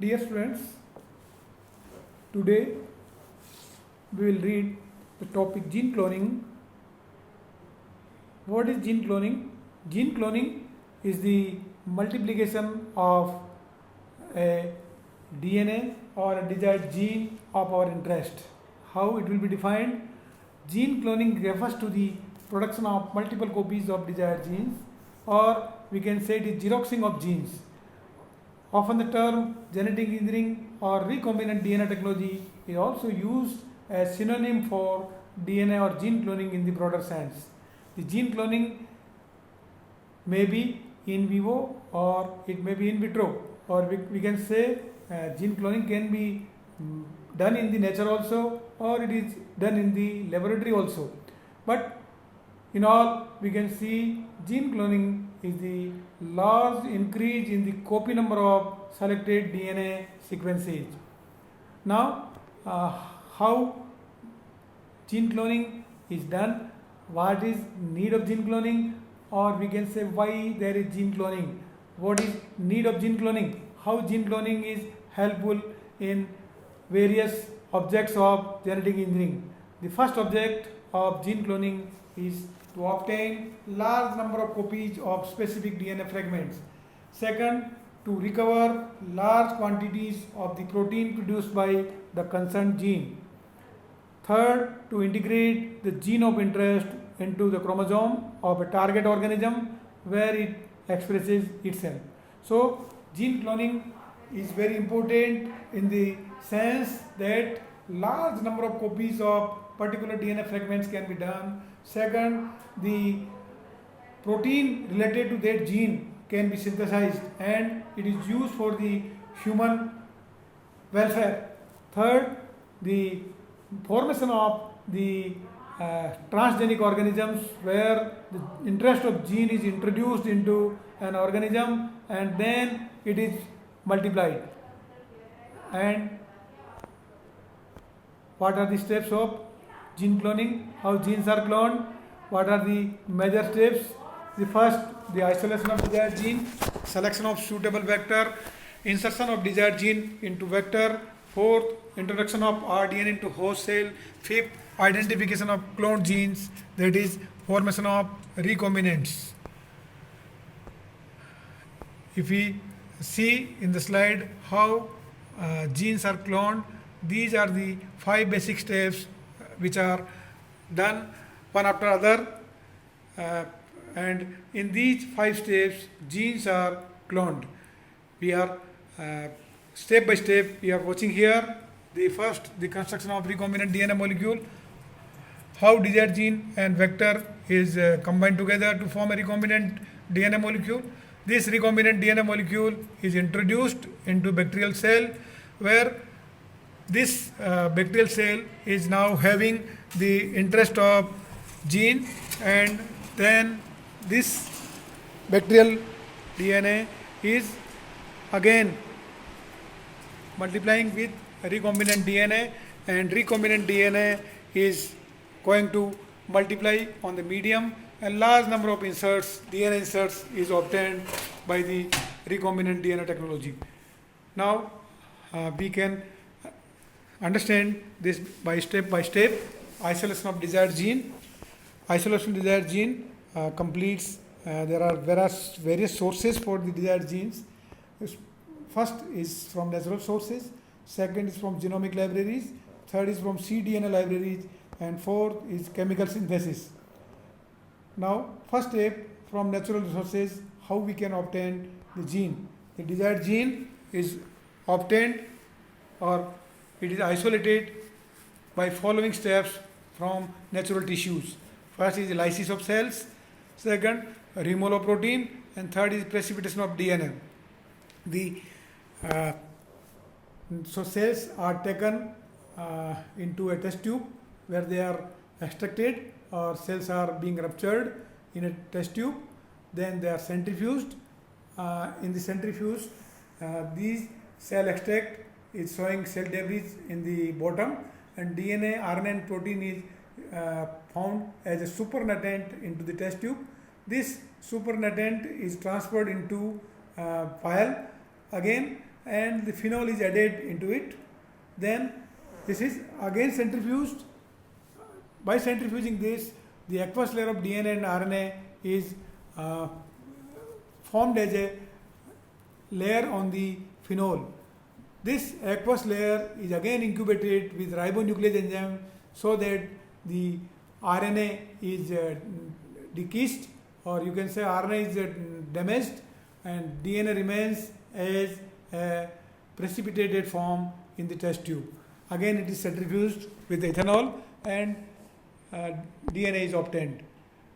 Dear students, today we will read the topic gene cloning. What is gene cloning? Gene cloning is the multiplication of a DNA or a desired gene of our interest. How it will be defined? Gene cloning refers to the production of multiple copies of desired genes, or we can say it is xeroxing of genes. Often the term genetic engineering or recombinant DNA technology is also used as synonym for DNA or gene cloning in the broader sense. The gene cloning may be in vivo or it may be in vitro, or we can say gene cloning can be done in the nature also, or it is done in the laboratory also. But in all, we can see gene cloning is the large increase in the copy number of selected DNA sequences. Now, how gene cloning is done, what is need of gene cloning, or we can say why there is gene cloning, what is need of gene cloning, how gene cloning is helpful in various objects of genetic engineering. The first object of gene cloning is to obtain large number of copies of specific DNA fragments. Second, to recover large quantities of the protein produced by the concerned gene. Third, to integrate the gene of interest into the chromosome of a target organism where it expresses itself. So, gene cloning is very important in the sense that large number of copies of particular DNA fragments can be done. Second, the protein related to that gene can be synthesized and it is used for the human welfare. Third, the formation of the transgenic organisms where the interest of gene is introduced into an organism and then it is multiplied. And what are the steps of gene cloning? How genes are cloned? What are the major steps? The first, the isolation of desired gene, selection of suitable vector, insertion of desired gene into vector. Fourth, introduction of rDNA into host cell. Fifth, identification of cloned genes, that is formation of recombinants. If we see in the slide how genes are cloned, these are the 5 basic steps which are done one after other, and in these 5 steps genes are cloned. We are step by step we are watching here. The first, the construction of recombinant DNA molecule, how desired gene and vector is combined together to form a recombinant DNA molecule. This recombinant DNA molecule is introduced into bacterial cell where this bacterial cell is now having the interest of gene, and then this bacterial DNA is again multiplying with recombinant DNA, and recombinant DNA is going to multiply on the medium, and large number of inserts, DNA inserts is obtained by the recombinant DNA technology. Now we can understand this by step. Isolation of desired gene. Isolation of desired gene completes, there are various sources for the desired genes. First is from natural sources, second is from genomic libraries, third is from cDNA libraries, and fourth is chemical synthesis. Now, first step from natural resources, how we can obtain the gene. The desired gene is obtained or it is isolated by following steps from natural tissues. First is lysis of cells, second removal of protein, and third is precipitation of DNA. The so cells are taken into a test tube where they are extracted, or cells are being ruptured in a test tube, then they are centrifuged. In the centrifuge, these cell extract is showing cell debris in the bottom, and DNA, RNA and protein is found as a supernatant into the test tube. This supernatant is transferred into vial again, and the phenol is added into it. Then this is again centrifuged. By centrifuging this, the aqueous layer of DNA and RNA is formed as a layer on the phenol. This aqueous layer is again incubated with ribonuclease enzyme so that the RNA is decreased, or you can say RNA is damaged, and DNA remains as a precipitated form in the test tube. Again it is centrifuged with ethanol and DNA is obtained.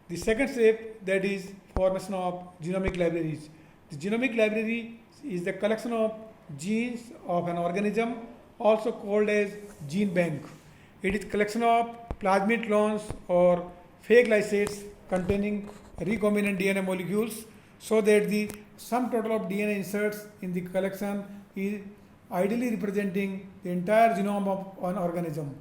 The second step, that is formation of genomic libraries. The genomic library is the collection of genes of an organism, also called as gene bank. It is collection of plasmid clones or fake lysates containing recombinant DNA molecules, so that the sum total of DNA inserts in the collection is ideally representing the entire genome of an organism.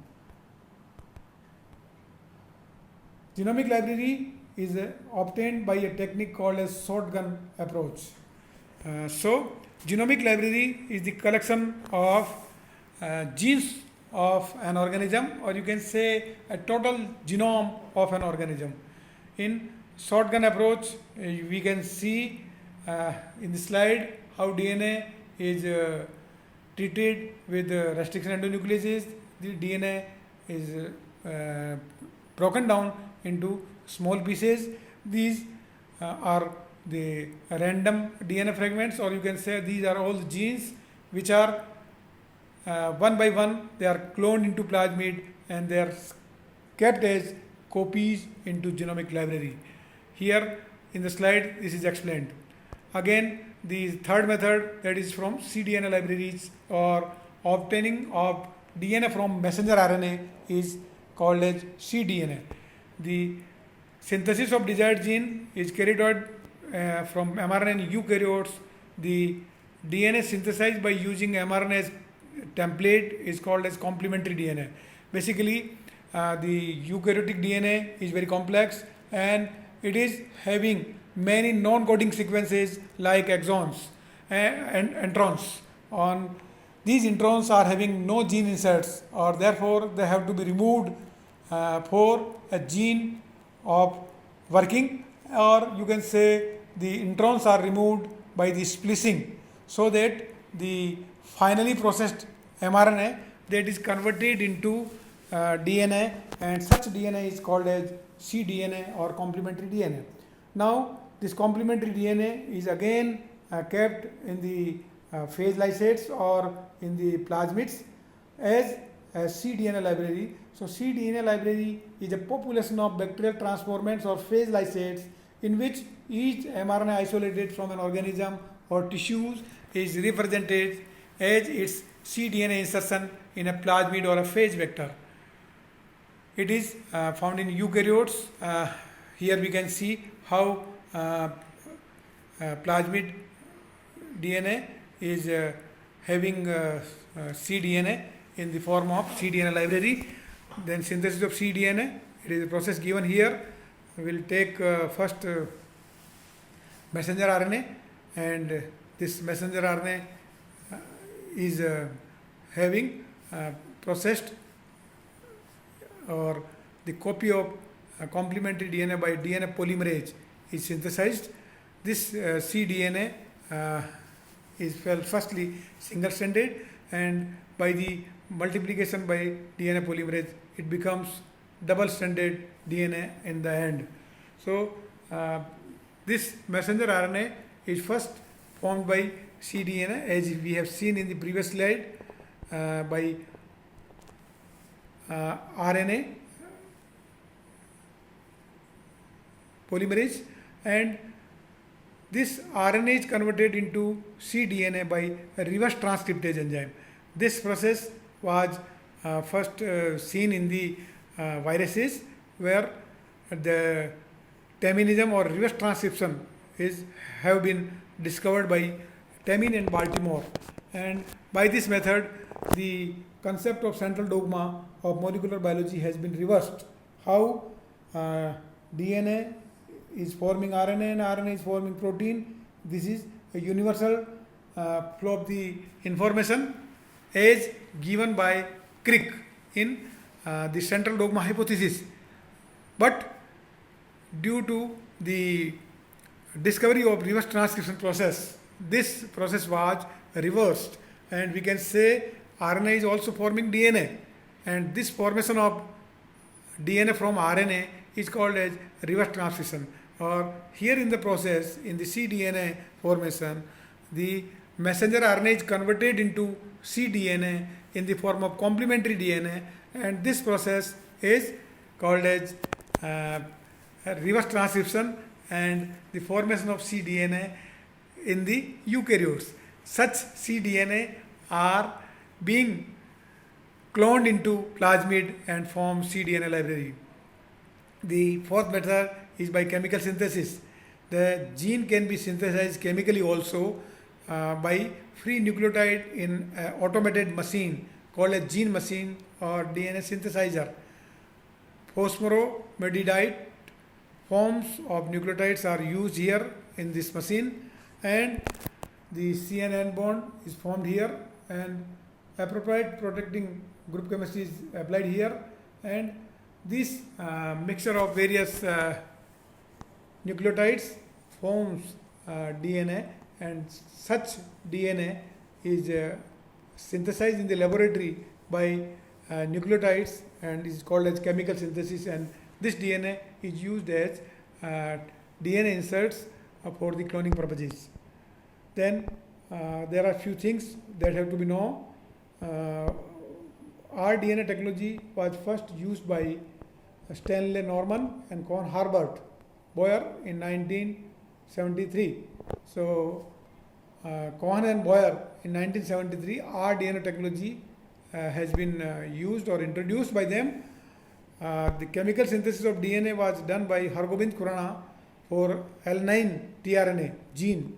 Genomic library is obtained by a technique called as shotgun approach. So genomic library is the collection of genes of an organism, or you can say a total genome of an organism. In shotgun approach, we can see in the slide how DNA is treated with restriction endonucleases. The DNA is broken down into small pieces. These are the random DNA fragments, or you can say these are all the genes which are one by one they are cloned into plasmid and they are kept as copies into genomic library. Here in the slide this is explained. Again, the third method, that is from cDNA libraries, or obtaining of DNA from messenger RNA, is called as cDNA. The synthesis of desired gene is carried out from mRNA in eukaryotes. The DNA synthesized by using mRNA as template is called as complementary DNA. Basically, the eukaryotic DNA is very complex and it is having many non-coding sequences like exons and introns. On these introns are having no gene inserts, or therefore they have to be removed for a gene of working, or you can say the introns are removed by the splicing, so that the finally processed mRNA that is converted into DNA, and such DNA is called as cDNA or complementary DNA. Now this complementary DNA is again kept in the phase lysates or in the plasmids as a cDNA library. So cDNA library is a population of bacterial transformants or phase lysates in which each mRNA isolated from an organism or tissues is represented as its cDNA insertion in a plasmid or a phase vector. It is found in eukaryotes. Here we can see how plasmid DNA is having cDNA in the form of cDNA library. Then synthesis of cDNA, it is a process given here. We will take first messenger RNA, and this messenger RNA is having processed, or the copy of complementary DNA by DNA polymerase is synthesized. This cDNA is firstly single-stranded, and by the multiplication by DNA polymerase it becomes double-stranded DNA in the end. So this messenger RNA is first formed by cDNA, as we have seen in the previous slide, by RNA polymerase, and this RNA is converted into cDNA by a reverse transcriptase enzyme. This process was first seen in the viruses, where the taminism or reverse transcription have been discovered by Tamin and Baltimore, and by this method the concept of central dogma of molecular biology has been reversed. How DNA is forming RNA and RNA is forming protein. This is a universal flow of the information as given by Crick in the central dogma hypothesis. But due to the discovery of reverse transcription process, this process was reversed, and we can say RNA is also forming DNA, and this formation of DNA from RNA is called as reverse transcription. Or here in the process, in the cDNA formation, the messenger RNA is converted into cDNA in the form of complementary DNA, and this process is called as reverse transcription and the formation of cDNA in the eukaryotes. Such cDNA are being cloned into plasmid and form cDNA library. The fourth method is by chemical synthesis. The gene can be synthesized chemically also by free nucleotide in an automated machine called a gene machine or DNA synthesizer. Phosphoramidite forms of nucleotides are used here in this machine, and the CNN bond is formed here, and appropriate protecting group chemistry is applied here, and this mixture of various nucleotides forms DNA, and such DNA is synthesized in the laboratory by nucleotides and is called as chemical synthesis, and this DNA is used as DNA inserts for the cloning purposes. Then there are few things that have to be known. rDNA technology was first used by Stanley Norman and Con Herbert Boyer in 1973. So Cohen and Boyer in 1973, rDNA technology has been used or introduced by them. The chemical synthesis of DNA was done by Hargobind Khurana for L9 tRNA gene,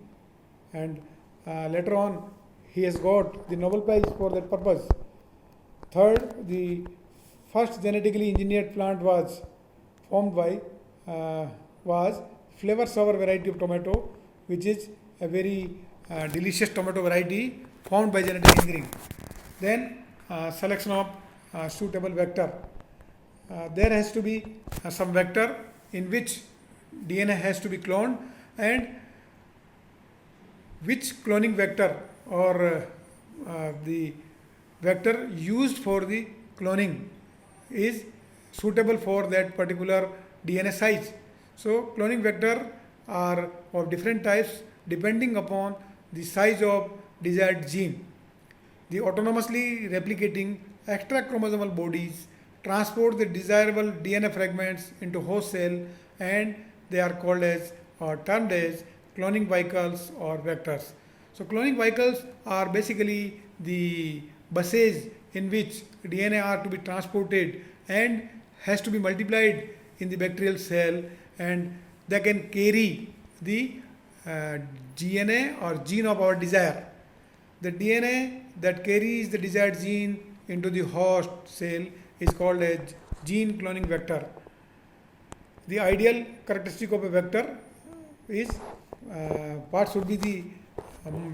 and later on he has got the Nobel Prize for that purpose. Third, the first genetically engineered plant was formed by was flavor sour variety of tomato, which is a very delicious tomato variety formed by genetic engineering. Then selection of suitable vector. There has to be some vector in which DNA has to be cloned, and which cloning vector or the vector used for the cloning is suitable for that particular DNA size. So cloning vector are of different types depending upon the size of desired gene. The autonomously replicating extrachromosomal bodies transport the desirable DNA fragments into host cell, and they are called as or termed as cloning vehicles or vectors. So cloning vehicles are basically the buses in which DNA are to be transported and has to be multiplied in the bacterial cell, and they can carry the GNA or gene of our desire. The DNA that carries the desired gene into the host cell is called as gene cloning vector. The ideal characteristic of a vector is what should be the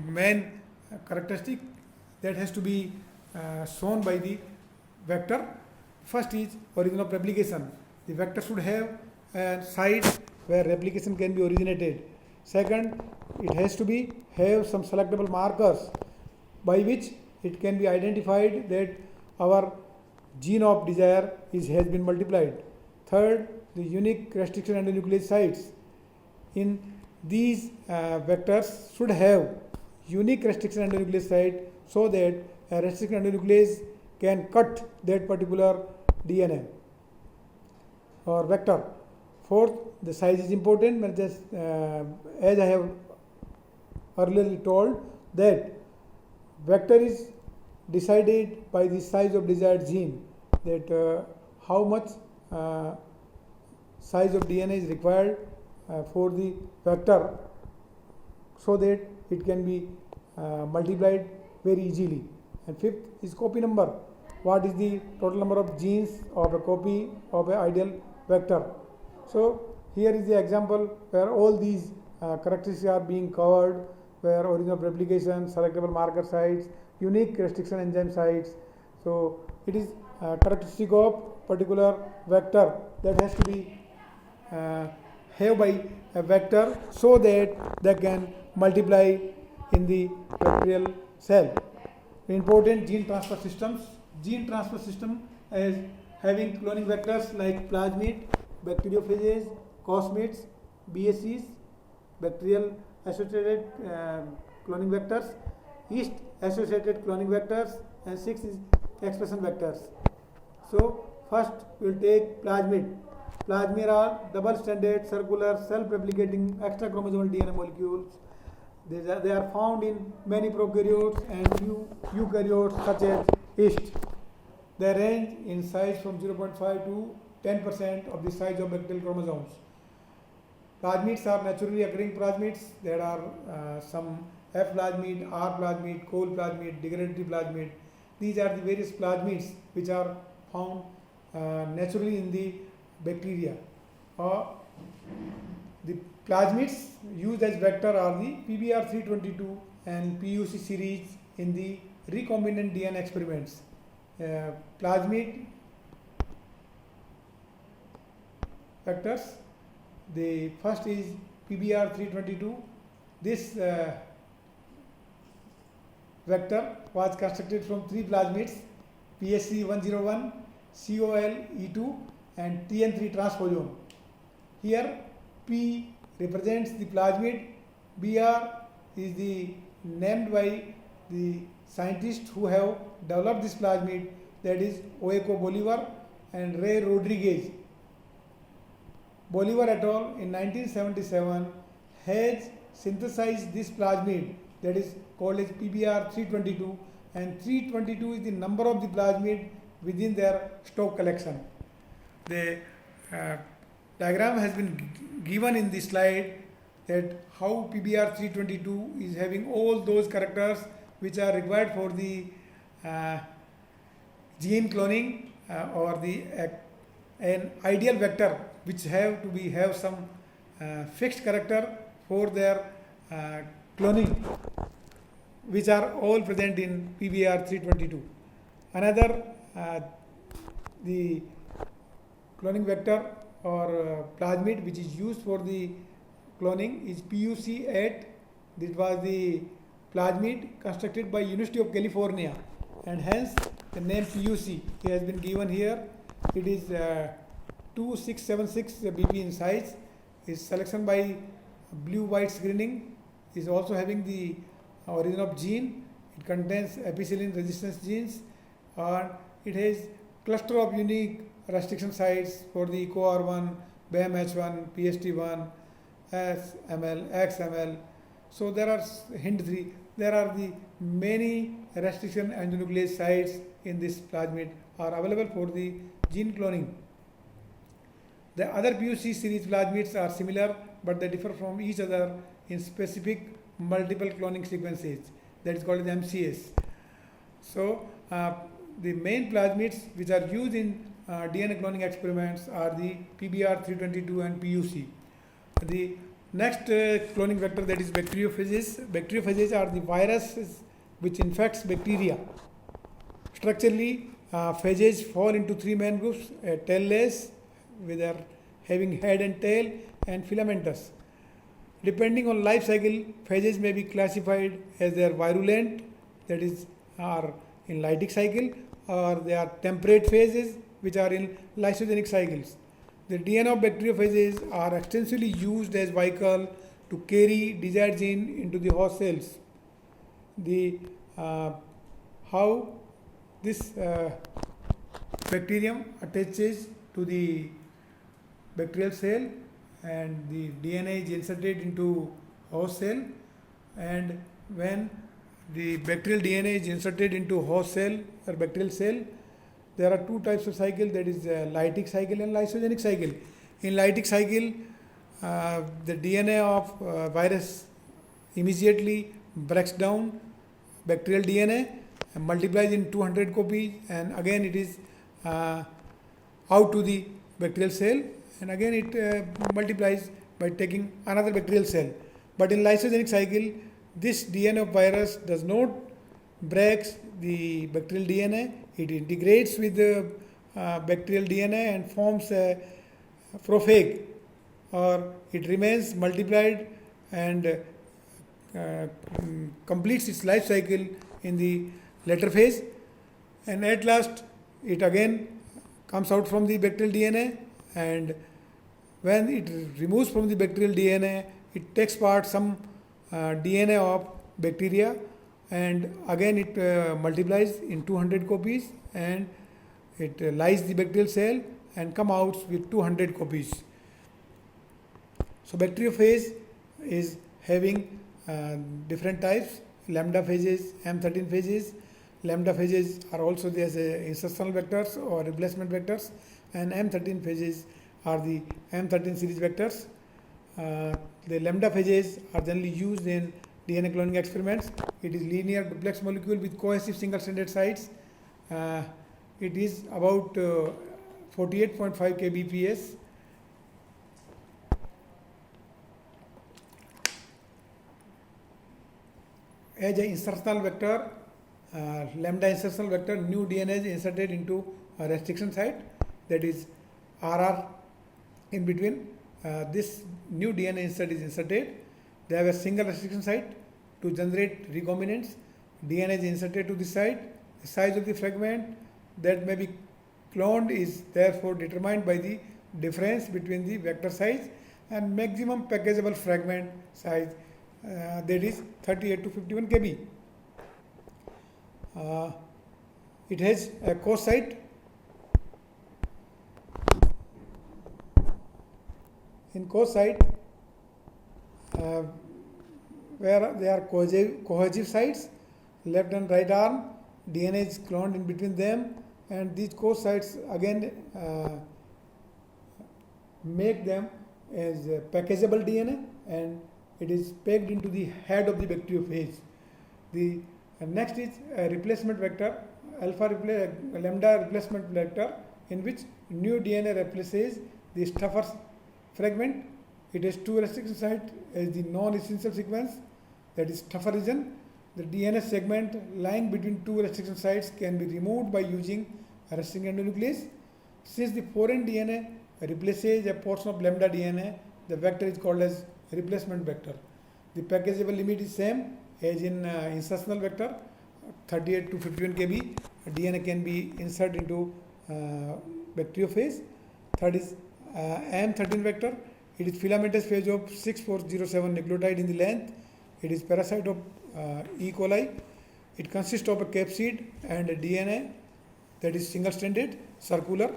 main characteristic that has to be shown by the vector. First is origin of replication. The vector should have a site where replication can be originated. Second, it has to be have some selectable markers by which it can be identified that our gene of desire has been multiplied. Third, the unique restriction endonuclease sites in these vectors should have unique restriction endonuclease site so that a restriction endonuclease can cut that particular DNA or vector. Fourth, the size is important. Just, as I have earlier told, that vector is decided by the size of desired gene, that how much size of DNA is required for the vector so that it can be multiplied very easily. And fifth is copy number. What is the total number of genes of a copy of an ideal vector? So here is the example where all these characteristics are being covered, where origin of replication, selectable marker sites, unique restriction enzyme sites. So it is characteristic of particular vector that has to be have by a vector so that they can multiply in the bacterial cell. Important gene transfer systems. Gene transfer system is having cloning vectors like plasmid, bacteriophages, cosmids, BSCs, bacterial associated cloning vectors, yeast associated cloning vectors, and 6 is expression vectors. So first we will take plasmid. Plasmid are double-stranded, circular, self-replicating extra-chromosomal DNA molecules. They are found in many prokaryotes and few eukaryotes such as yeast. They range in size from 0.5 to 10% of the size of bacterial chromosomes. Plasmids are naturally occurring plasmids. There are some F plasmid, R plasmid, coal plasmid, degradatory plasmid. These are the various plasmids which are found naturally in the bacteria. The plasmids used as vector are the PBR322 and PUC series in the recombinant DNA experiments. Plasmid vectors. The first is PBR322. This vector was constructed from 3 plasmids, PSC101, COL-E2 and TN3 transposon. Here P represents the plasmid, BR is the named by the scientists who have developed this plasmid, that is Oeco Bolivar and Ray Rodriguez. Bolivar et al. In 1977 has synthesized this plasmid, that is called as PBR322, and 322 is the number of the plasmid within their stock collection. The diagram has been given in the slide that how PBR322 is having all those characters which are required for the gene cloning or the an ideal vector which have some fixed character for their cloning, which are all present in PBR322. Another the cloning vector or plasmid which is used for the cloning is PUC8. This was the plasmid constructed by University of California, and hence the name PUC has been given here. It is 2676 BP in size. Is selection by blue-white screening. Is also having the origin of gene. It contains epicillin resistance genes, and it has cluster of unique restriction sites for the COR1, BAMH1, PST1, SML, XML. So there are hint 3. There are the many restriction endonuclease sites in this plasmid are available for the gene cloning. The other PUC series plasmids are similar, but they differ from each other in specific multiple cloning sequences. That is called as MCS. So the main plasmids which are used in DNA cloning experiments are the PBR322 and PUC. The next cloning vector, that is bacteriophages. Bacteriophages are the viruses which infects bacteria. Structurally, phages fall into 3 main groups: tailless, with having head and tail, and filamentous. Depending on life cycle, phages may be classified as they are virulent, that is, are in lytic cycle, or they are temperate phases, which are in lysogenic cycles. The DNA of bacteriophages are extensively used as vehicle to carry desired gene into the host cells. The how this bacterium attaches to the bacterial cell, and the DNA is inserted into host cell, and when the bacterial DNA is inserted into host cell or bacterial cell, there are 2 types of cycle, that is lytic cycle and lysogenic cycle. In lytic cycle, the DNA of virus immediately breaks down bacterial DNA and multiplies in 200 copies, and again it is out to the bacterial cell, and again it multiplies by taking another bacterial cell. But in lysogenic cycle, This DNA of virus does not break the bacterial DNA. It integrates with the bacterial DNA and forms a prophage, or it remains multiplied and completes its life cycle in the later phase, and at last it again comes out from the bacterial DNA, and when it removes from the bacterial DNA, it takes part some DNA of bacteria, and again it multiplies in 200 copies, and it lyses the bacterial cell and come out with 200 copies. So bacteriophage is having different types: lambda phages, M13 phages. Lambda phages are also there as insertional vectors or replacement vectors, and M13 phages are the M13 series vectors. The lambda phages are generally used in DNA cloning experiments. It is linear duplex molecule with cohesive single-stranded sites. It is about 48.5 kbps. As an insertional vector, lambda insertional vector, new DNA is inserted into a restriction site, that is RR in between. This new DNA insert is inserted. They have a single restriction site to generate recombinants. DNA is inserted to the site. The size of the fragment that may be cloned is therefore determined by the difference between the vector size and maximum packageable fragment size, that is 38 to 51 kb. It has a core site. In core site, where there are cohesive sites, left and right arm, DNA is cloned in between them, and these core sites again make them as packageable DNA, and it is packed into the head of the bacteriophage. The next is a replacement vector, lambda replacement vector, in which new DNA replaces the stuffer fragment. It has two restriction sites as the non-essential sequence, that is stuffer region. The DNA segment lying between two restriction sites can be removed by using a restricting endonuclease. Since the foreign DNA replaces a portion of lambda DNA, the vector is called as replacement vector. The packageable limit is same as in insertional vector, 38 to 51 kb. DNA can be inserted into bacteriophage. Third is M13 vector. It is filamentous phase of 6407 nucleotide in the length. It is parasite of E. coli. It consists of a capsid and a DNA that is single-stranded, circular.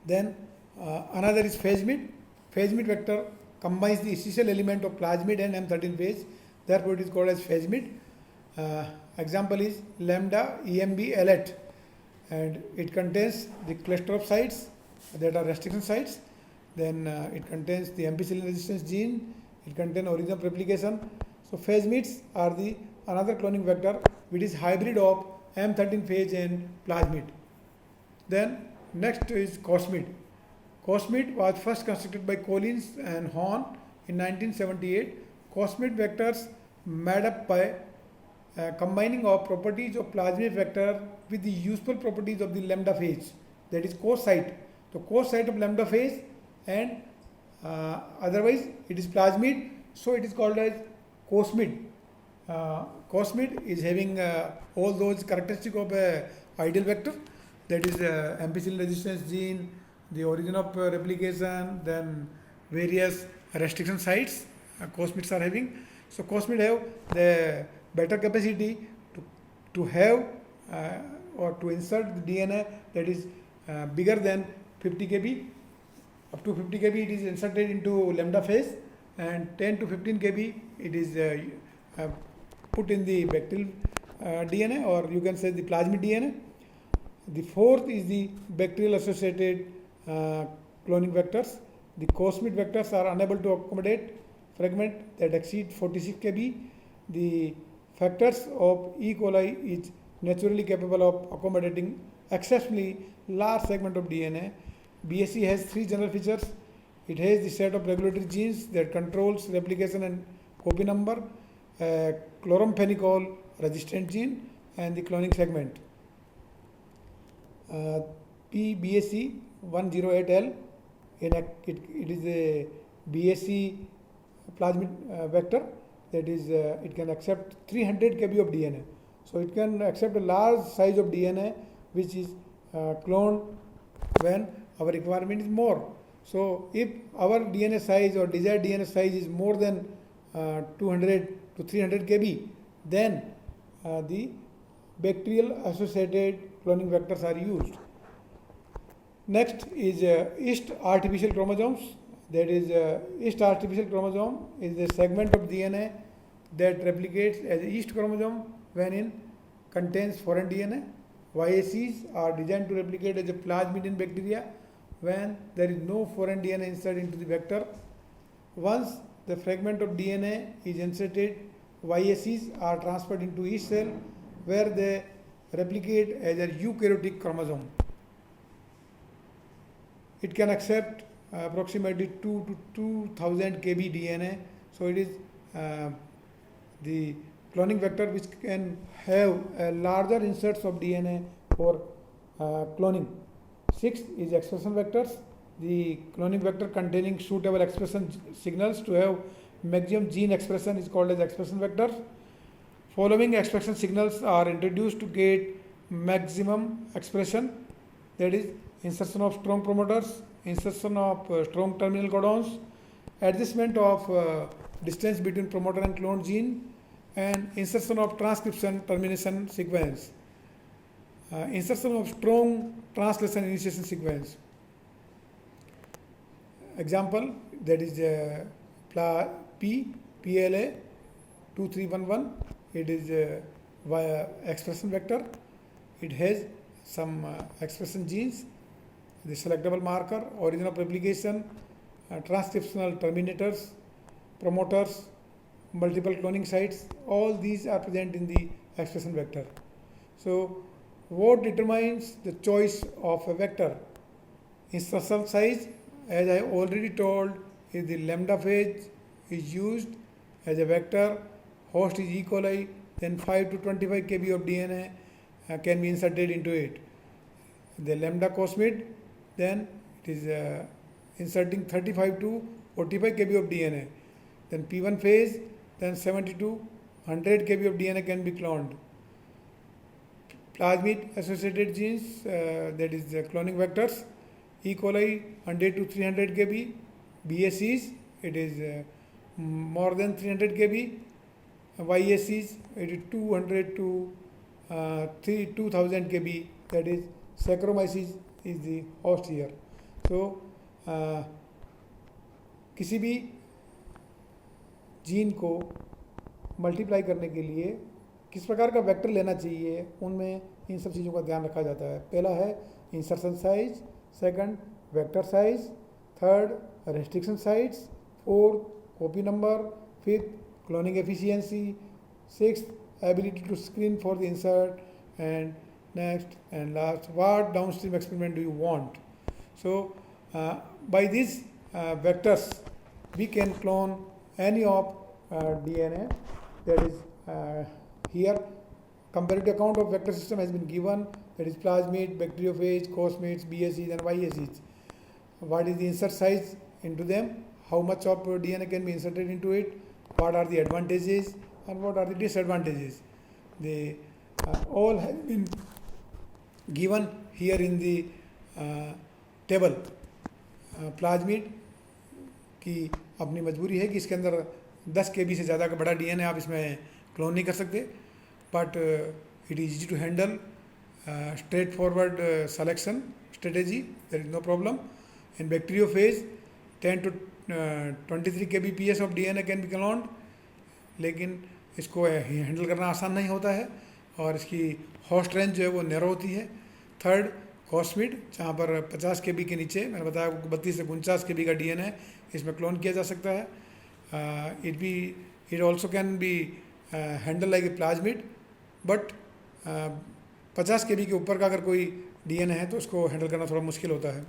Then another is phasmid. Phasmid vector combines the essential element of plasmid and M13 phase. Therefore, it is called as phasmid. Example is lambda EMB L8, and it contains the cluster of sites that are restriction sites. Then it contains the ampicillin resistance gene. It contains origin of replication. So phasmids are the another cloning vector which is hybrid of M13 phase and plasmid. Then next is cosmid. Cosmid was first constructed by Collins and Horn in 1978. Cosmid vectors made up by combining of properties of plasmid vector with the useful properties of the lambda phase, that is core site. So core site of lambda phase, and otherwise it is plasmid, so it is called as cosmid. Cosmid is having all those characteristics of ideal vector, that is ampicillin resistance gene, the origin of replication, then various restriction sites cosmids are having. So cosmid have the better capacity to have or to insert the DNA that is bigger than 50 kb. Up to 50 kb it is inserted into lambda phase, and 10 to 15 kb it is put in the bacterial DNA, or you can say the plasmid DNA. The fourth is the bacterial associated cloning vectors. The cosmid vectors are unable to accommodate fragment that exceed 46 kb. The factors of E. coli is naturally capable of accommodating exceptionally large segment of DNA. BSC has three general features. It has the set of regulatory genes that controls replication and copy number, chloramphenicol resistant gene, and the cloning segment. PBSC 108L, it is a BSC plasmid vector, that is it can accept 300 kb of DNA. So it can accept a large size of DNA which is cloned when our requirement is more. So if our DNA size or desired DNA size is more than 200 to 300 kb, then the bacterial associated cloning vectors are used. Next is yeast artificial chromosomes. That is, yeast artificial chromosome is a segment of DNA that replicates as a yeast chromosome when it contains foreign DNA. YACs are designed to replicate as a plasmid in bacteria when there is no foreign DNA inserted into the vector. Once the fragment of DNA is inserted, YACs are transferred into yeast cell where they replicate as a eukaryotic chromosome. It can accept approximately 2 to 2000 kb DNA. So it is the cloning vector which can have larger inserts of DNA for cloning. Sixth is expression vectors. The cloning vector containing suitable expression signals to have maximum gene expression is called as expression vectors. Following expression signals are introduced to get maximum expression, that is insertion of strong promoters, insertion of strong terminal codons, adjustment of distance between promoter and cloned gene, and insertion of transcription termination sequence, insertion of strong translation initiation sequence. Example, that is PLA 2311. It is via expression vector. It has some expression genes, the selectable marker, origin of replication, transcriptional terminators, promoters, multiple cloning sites. All these are present in the expression vector. So what determines the choice of a vector? Insertion size, as I already told, is the lambda phage is used as a vector. Host is E. coli, then 5 to 25 kb of DNA can be inserted into it. The lambda cosmid, then it is inserting 35 to 45 kb of DNA. Then P1 phase, then 70 to 100 kb of DNA can be cloned. Plasmid associated genes, that is cloning vectors. E. coli 100 to 300 kb. BSCs, it is more than 300 kb. YACs, it is 200 to 2000 kb, that is Saccharomyces is the host here. So किसी भी gene को multiply करने के लिए किस प्रकार का vector लेना चाहिए, उनमें इन सब चीज़ों का ध्यान रखा जाता है. पहला है insertion size, second vector size, third restriction sites, fourth copy number, fifth cloning efficiency, sixth ability to screen for the insert, and next and last, what downstream experiment do you want. So by these vectors we can clone any of DNA. That is here comparative account of vector system has been given, that is plasmid, bacteriophage, cosmids, BSCs and YACs. What is the insert size into them, how much of DNA can be inserted into it, what are the advantages and what are the disadvantages. They all have been given here in the table. Plasmid की अपनी मजबूरी है कि इसके अंदर 10 kb से ज़्यादा का बड़ा DNA आप इसमें क्लोन नहीं कर सकते, but it is easy to handle, straightforward selection strategy, there is no problem. In bacteriophage 10 to 23 kbps of DNA can be cloned, लेकिन इसको हैंडल करना आसान नहीं होता है और इसकी होस्ट रेंज जो है वो नैरो होती है. थर्ड कॉस्मिड, जहाँ पर 50 kb के नीचे मैंने बताया 32 से 49 kb का DNA इसमें क्लोन किया जा सकता है. It also can be handle like a plasmid, but 50 kb के ऊपर का अगर कोई DNA है तो उसको हैंडल करना थोड़ा मुश्किल होता है.